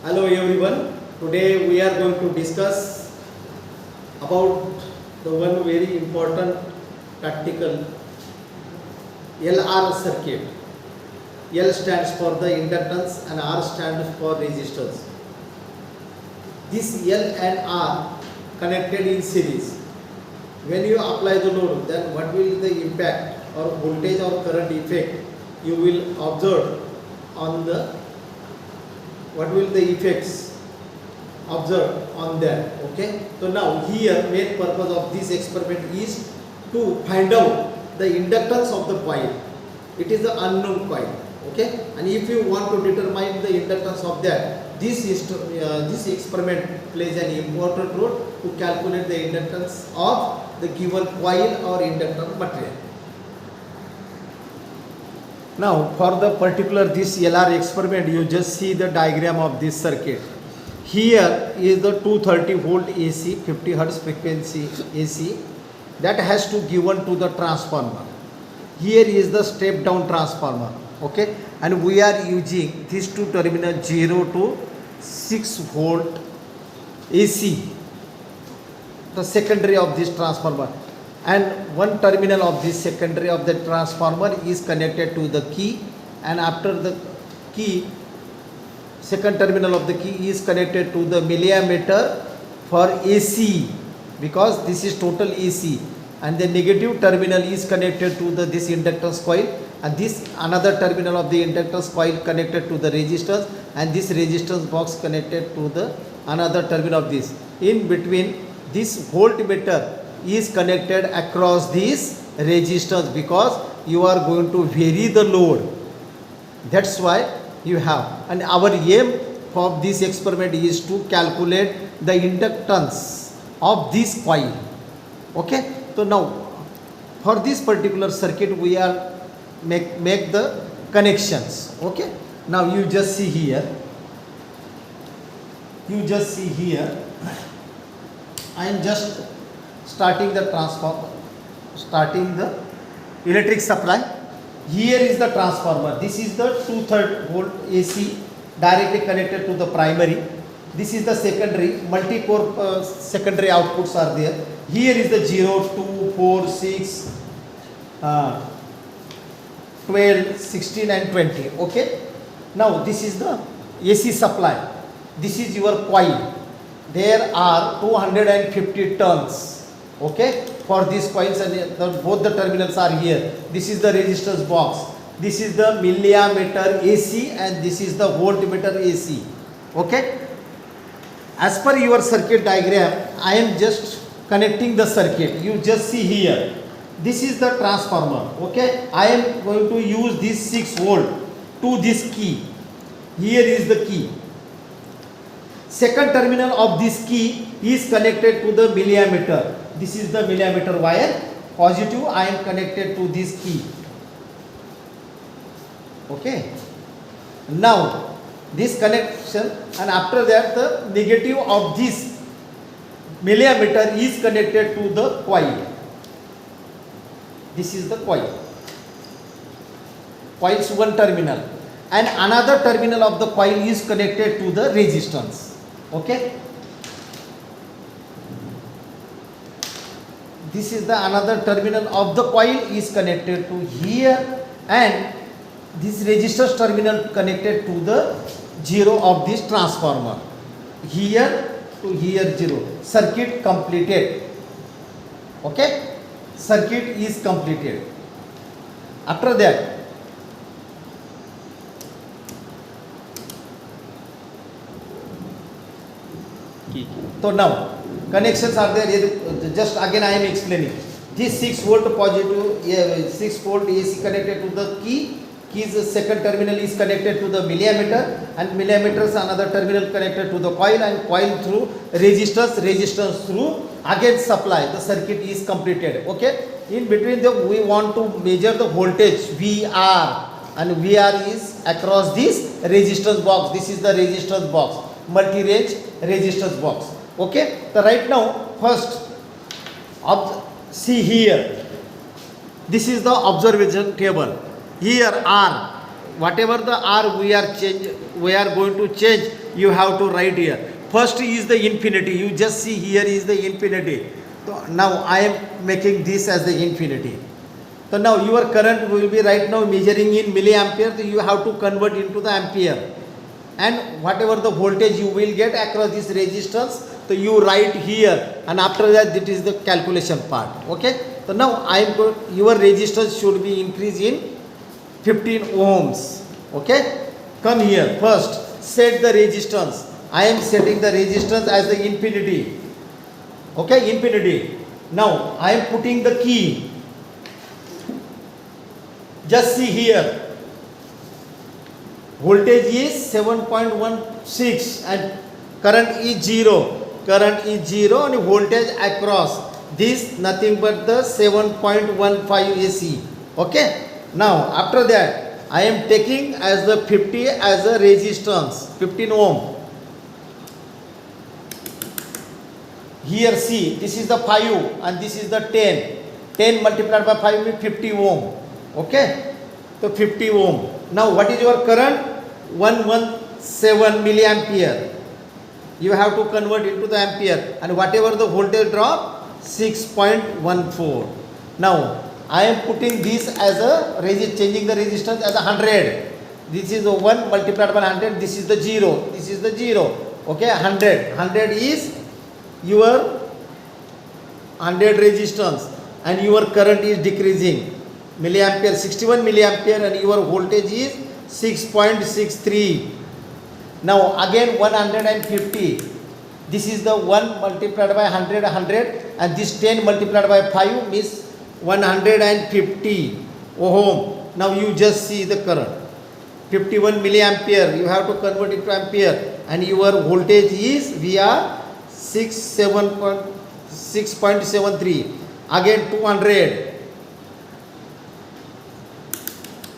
Hello everyone. Today we are going to discuss about the one very important practical LR circuit. L stands for the inductance and R stands for resistance. This L and R connected in series. When you apply the load, then what will the impact or voltage or current effect you will observe on the what will the effects observed on that. Okay, so now here main purpose of this experiment is to find out the inductance of the coil. It is the unknown coil. Okay, and if you want to determine the inductance of that, this experiment plays an important role to calculate the inductance of the given coil or inductor material. Now for the particular this LR experiment, you just see the diagram of this circuit. Here is the 230 volt AC, 50 hertz frequency AC that has to given to the transformer. Here is the step down transformer. Okay, and we are using these two terminal 0 to 6 volt AC, the secondary of this transformer, and one terminal of this secondary of the transformer is connected to the key, and after the key, second terminal of the key is connected to the milliammeter for AC, because this is total AC, and the negative terminal is connected to the this inductance coil, and this another terminal of the inductance coil connected to the resistance, and this resistance box connected to the another terminal of this. In between, this voltmeter is connected across this resistance, because you are going to vary the load. That's why you have, and our aim for this experiment is to calculate the inductance of this coil. Okay, so now for this particular circuit we are make the connections. Okay, now you just see here, I am just starting the transformer, starting the electric supply. Here is the transformer. This is the 230 volt AC directly connected to the primary. This is the secondary, multi-core secondary outputs are there. Here is the 0, 2, 4, 6, 12, 16 and 20. Okay. Now this is the AC supply. This is your coil. There are 250 turns. Okay, for these coils, and both the terminals are here. This is the resistance box. This is the milliammeter AC, and this is the voltmeter AC. Okay. As per your circuit diagram, I am just connecting the circuit. You just see here. This is the transformer. Okay. I am going to use this 6 volt to this key. Here is the key. Second terminal of this key is connected to the milliammeter. This is the milliammeter wire. Positive, I am connected to this key. Okay. Now this connection, and after that the negative of this milliammeter is connected to the coil. This is the coil. Coil's one terminal, and another terminal of the coil is connected to the resistance. Okay. This is the another terminal of the coil is connected to here, and this resistance terminal connected to the 0 of this transformer. Here to here 0. Circuit completed. Okay. Circuit is completed. After that, so now connections are there. Just again I am explaining. This 6 volt positive, 6 volt AC connected to the key. Key's second terminal is connected to the milliammeter, and milliammeter is another terminal connected to the coil, and coil through resistance through again supply. The circuit is completed. Okay. In between we want to measure the voltage VR, and VR is across this resistance box. This is the resistance box, multi-range resistance box. Okay. So right now, first see here, this is the observation table. Here R, whatever the R we are going to change you have to write here. First is the infinity. You just see here is the infinity. So now I am making this as the infinity. So now your current will be right now measuring in milliampere. So you have to convert into the ampere. And whatever the voltage you will get across this resistance, so you write here, and after that it is the calculation part. Okay. So now I am going, your resistance should be increased in 15 ohms. Okay. Come here. First set the resistance. I am setting the resistance as the infinity. Okay, infinity. Now I am putting the key. Just see here. Voltage is 7.16 and current is 0. Current is 0 and voltage across this nothing but the 7.15 AC. Okay. Now after that I am taking as the 50 as a resistance, 15 ohm. Here see, this is the 5 and this is the 10. 10 multiplied by 5 means 50 ohm. Okay. So 50 ohm. Now what is your current? 117 milliampere. You have to convert into the ampere, and whatever the voltage drop, 6.14. Now I am putting this as a changing the resistance as a 100. This is the 1 multiplied by 100. This is the 0. This is the 0. Okay, 100. 100 is your 100 resistance, and your current is decreasing. Milliampere, 61 milliampere, and your voltage is 6.63. Now again 150. This is the 1 multiplied by 100, 100, and this 10 multiplied by 5 is 150 ohm. Now you just see the current. 51 milliampere. You have to convert it to ampere, and your voltage is VR 6.73. Again 200.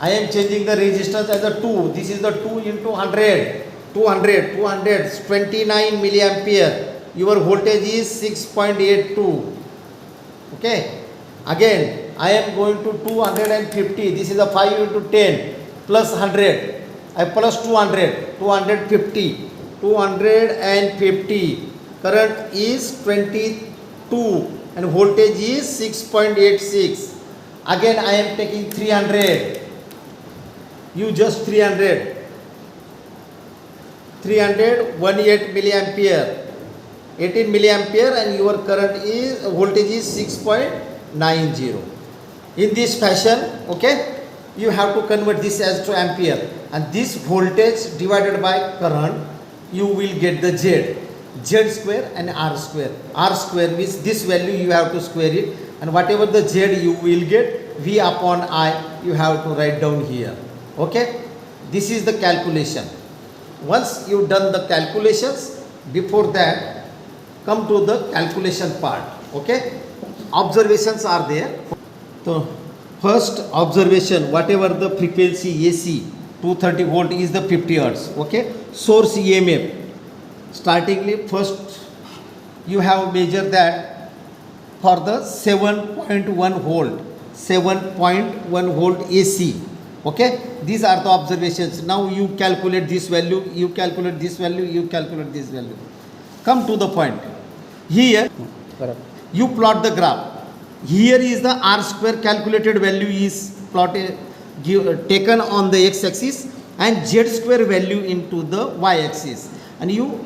I am changing the resistance as a 2. This is the 2 into 100. 200 is 29 milliampere. Your voltage is 6.82. Okay. Again I am going to 250. This is a 5 into 10 plus 100. I plus 200. 250. 250. Current is 22 and voltage is 6.86. Again I am taking 300. You just 300. 18 milliampere. 18 milliampere, and your current is voltage is 6.90. In this fashion, okay, you have to convert this as to ampere, and this voltage divided by current, you will get the Z. Z square and R square. R square means this value you have to square it, and whatever the Z you will get, V upon I you have to write down here. Okay, this is the calculation. Once you done the calculations, before that come to the calculation part. Okay, observations are there. So first observation, whatever the frequency AC 230 volt is the 50 hertz. Okay, source EMF. Startingly first you have measured that for the 7.1 volt, 7.1 volt AC. Okay, these are the observations. Now you calculate this value, you calculate this value, you calculate this value. Come to the point. Here you plot the graph. Here is the R square calculated value is plotted, taken on the x-axis, and Z square value into the y-axis, and you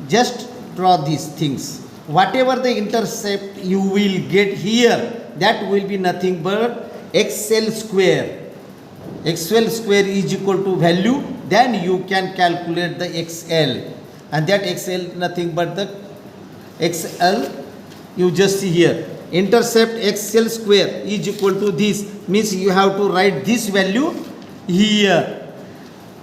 just draw these things. Whatever the intercept you will get here, that will be nothing but XL square. XL square is equal to value, then you can calculate the XL, and that XL nothing but the XL. You just see here, intercept XL square is equal to this, means you have to write this value here.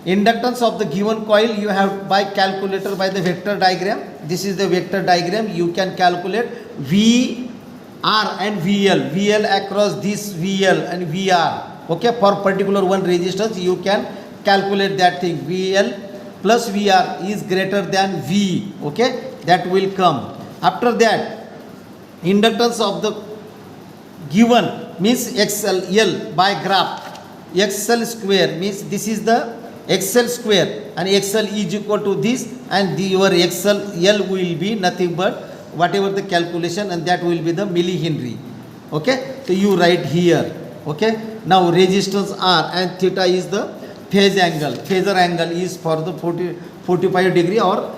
Inductance of the given coil you have by calculator by the vector diagram. This is the vector diagram. You can calculate VR and VL. VL across this VL and VR. Okay, for particular one resistance you can calculate that thing. VL plus VR is greater than V. Okay, that will come. After that, inductance of the given means XL by graph. XL square means this is the XL square, and XL is equal to this, and your XL L will be nothing but whatever the calculation, and that will be the millihenry. Okay, so you write here. Okay, now resistance R and theta is the phase angle. Phasor angle is for the 45 degree, or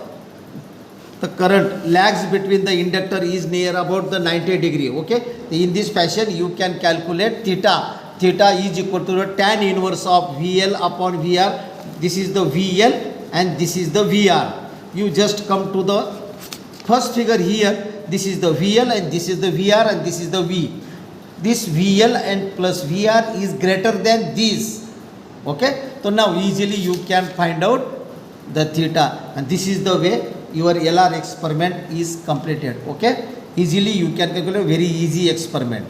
the current lags between the inductor is near about the 90 degree. Okay, in this fashion you can calculate theta. Theta is equal to the tan inverse of VL upon VR. This is the VL and this is the VR. You just come to the first figure here. This is the VL and this is the VR and this is the V. This VL and plus VR is greater than this. Okay, so now easily you can find out the theta, and this is the way your LR experiment is completed. Okay, easily you can calculate, very easy experiment.